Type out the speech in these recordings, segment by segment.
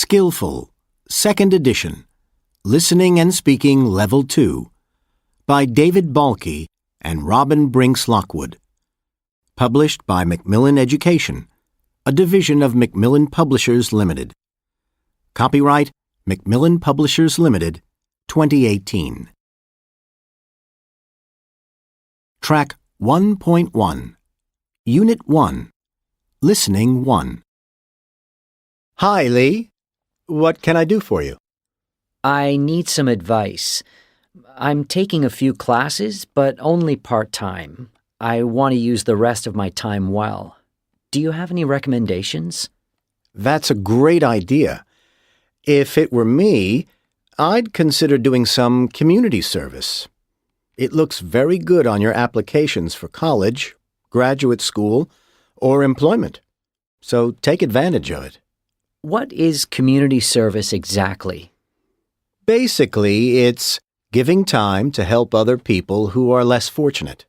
Skillful, Second Edition, Listening and Speaking Level 2, by David Balke and Robin Brinks Lockwood. Published by Macmillan Education, a division of Macmillan Publishers Limited. Copyright Macmillan Publishers Limited, 2018. Track 1.1, Unit 1, Listening 1. Hi, Lee. What can I do for you? I need some advice. I'm taking a few classes, but only part-time. I want to use the rest of my time well. Do you have any recommendations? That's a great idea. If it were me, I'd consider doing some community service. It looks very good on your applications for college, graduate school, or employment. So take advantage of it. What is community service exactly? Basically, it's giving time to help other people who are less fortunate.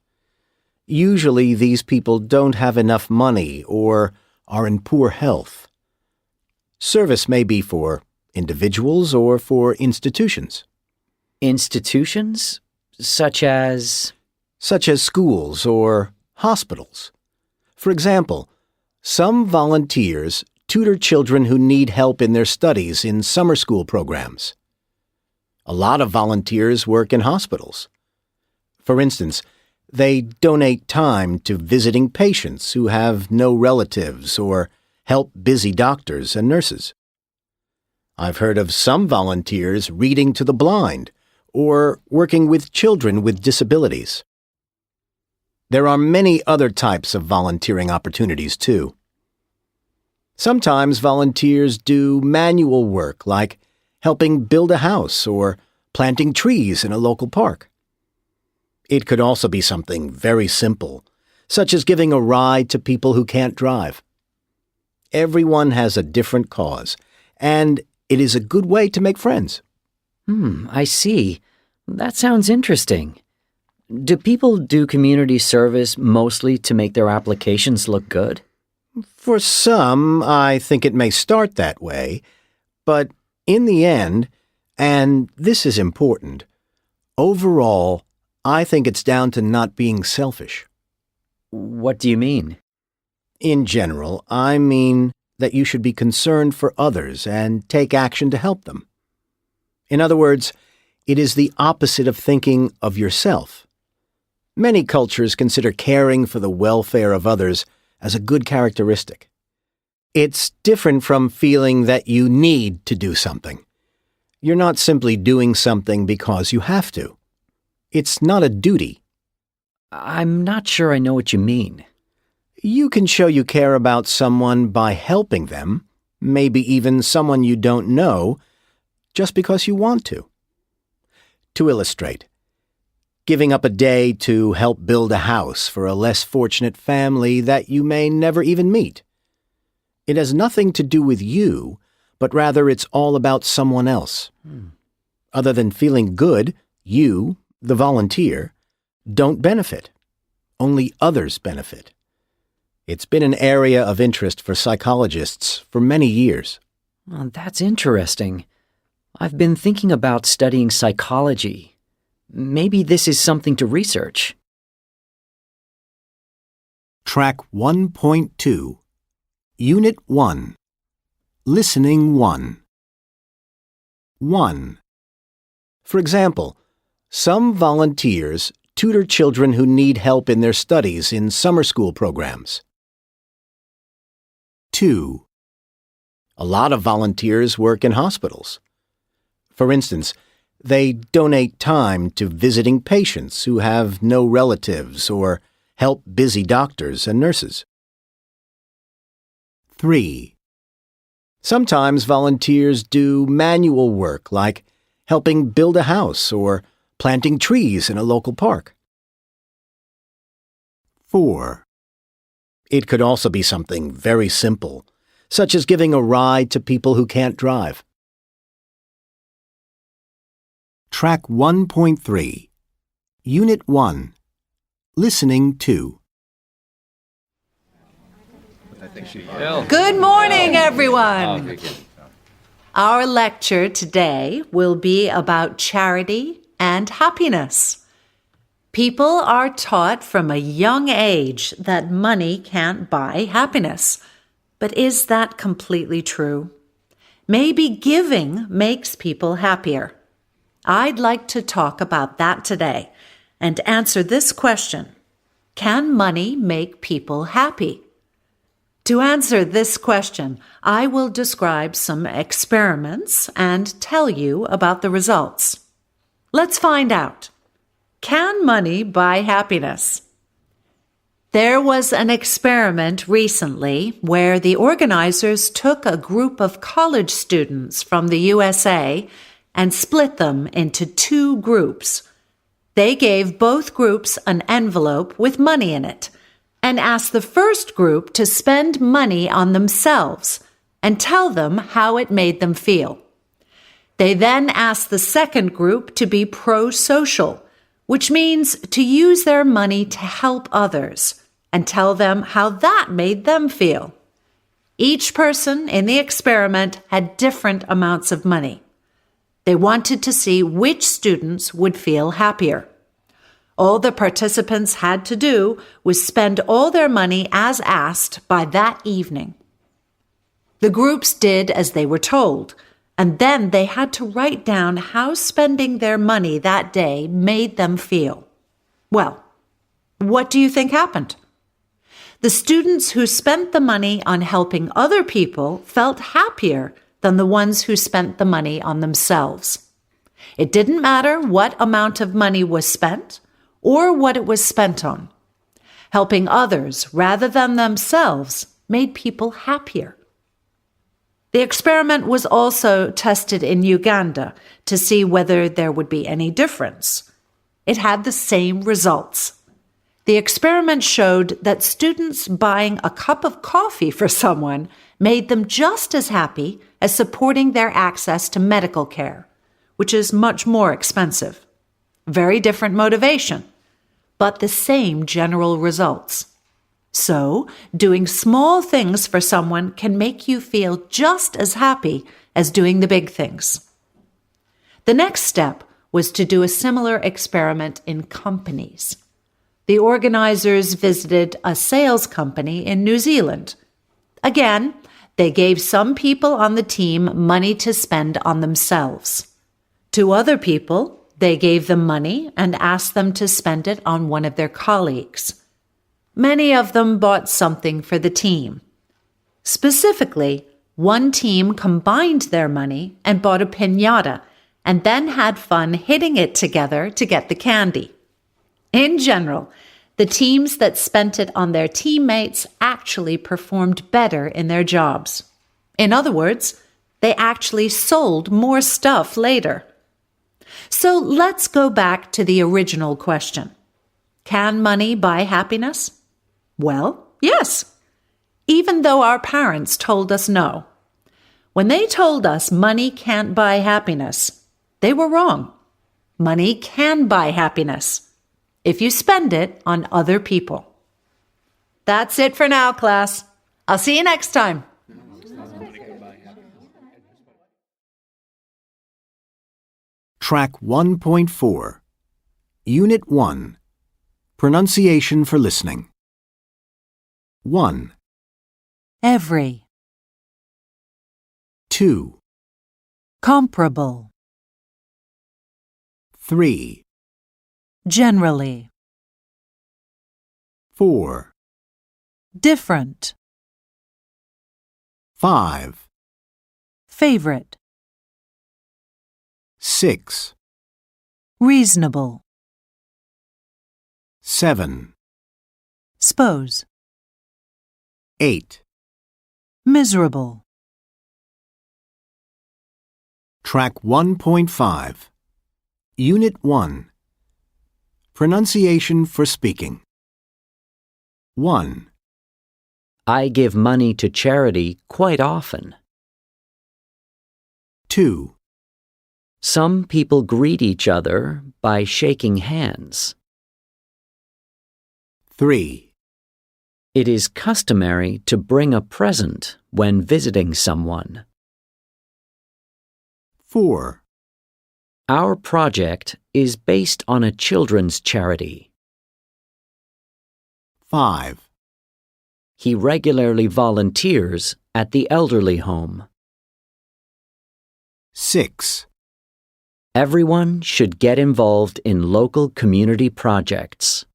Usually, these people don't have enough money or are in poor health. Service may be for individuals or for institutions. Institutions? Such as schools or hospitals. For example, some volunteers tutor children who need help in their studies in summer school programs. A lot of volunteers work in hospitals. For instance, they donate time to visiting patients who have no relatives or help busy doctors and nurses. I've heard of some volunteers reading to the blind or working with children with disabilities. There are many other types of volunteering opportunities, too. Sometimes volunteers do manual work like helping build a house or planting trees in a local park. It could also be something very simple, such as giving a ride to people who can't drive. Everyone has a different cause, and it is a good way to make friends. I see. That sounds interesting. Do people do community service mostly to make their applications look good? For some, I think it may start that way, but in the end, and this is important, overall, I think it's down to not being selfish. What do you mean? In general, I mean that you should be concerned for others and take action to help them. In other words, it is the opposite of thinking of yourself. Many cultures consider caring for the welfare of others as a good characteristic. It's different from feeling that you need to do something. You're not simply doing something because you have to. It's not a duty. I'm not sure I know what you mean. You can show you care about someone by helping them, maybe even someone you don't know, just because you want to. To illustrate, giving up a day to help build a house for a less fortunate family that you may never even meet. It has nothing to do with you, but rather it's all about someone else. Other than feeling good, you, the volunteer, don't benefit. Only others benefit. It's been an area of interest for psychologists for many years. Well, that's interesting. I've been thinking about studying psychology. Maybe this is something to research. Track 1.2, Unit 1, Listening 1. 1. For example, some volunteers tutor children who need help in their studies in summer school programs. 2. A lot of volunteers work in hospitals. For instance, they donate time to visiting patients who have no relatives or help busy doctors and nurses. 3. Sometimes volunteers do manual work like helping build a house or planting trees in a local park. 4. It could also be something very simple, such as giving a ride to people who can't drive. Track 1.3, Unit 1, Listening 2. Good morning, everyone. Our lecture today will be about charity and happiness. People are taught from a young age that money can't buy happiness. But is that completely true? Maybe giving makes people happier. I'd like to talk about that today and answer this question. Can money make people happy? To answer this question, I will describe some experiments and tell you about the results. Let's find out. Can money buy happiness? There was an experiment recently where the organizers took a group of college students from the USA and split them into two groups. They gave both groups an envelope with money in it and asked the first group to spend money on themselves and tell them how it made them feel. They then asked the second group to be pro-social, which means to use their money to help others, and tell them how that made them feel. Each person in the experiment had different amounts of money. They wanted to see which students would feel happier. All the participants had to do was spend all their money as asked by that evening. The groups did as they were told, and then they had to write down how spending their money that day made them feel. Well, what do you think happened? The students who spent the money on helping other people felt happier than the ones who spent the money on themselves. It didn't matter what amount of money was spent or what it was spent on. Helping others rather than themselves made people happier. The experiment was also tested in Uganda to see whether there would be any difference. It had the same results. The experiment showed that students buying a cup of coffee for someone made them just as happy as supporting their access to medical care, which is much more expensive. Very different motivation, but the same general results. So, doing small things for someone can make you feel just as happy as doing the big things. The next step was to do a similar experiment in companies. The organizers visited a sales company in New Zealand. Again, they gave some people on the team money to spend on themselves. To other people, they gave them money and asked them to spend it on one of their colleagues. Many of them bought something for the team. Specifically, one team combined their money and bought a piñata and then had fun hitting it together to get the candy. In general, the teams that spent it on their teammates actually performed better in their jobs. In other words, they actually sold more stuff later. So let's go back to the original question. Can money buy happiness? Well, yes, even though our parents told us no. When they told us money can't buy happiness, they were wrong. Money can buy happiness if you spend it on other people. That's it for now, class. I'll see you next time. Track 1.4, Unit 1, Pronunciation for Listening. 1, Every, 2, comparable, 3, generally, 4, different, 5, favorite, 6, reasonable, 7, suppose, 8. miserable. Track 1.5, Unit 1, Pronunciation for Speaking. 1, I give money to charity quite often. 2, Some people greet each other by shaking hands. 3, It is customary to bring a present when visiting someone. 4. Our project is based on a children's charity. 5. He regularly volunteers at the elderly home. 6. Everyone should get involved in local community projects.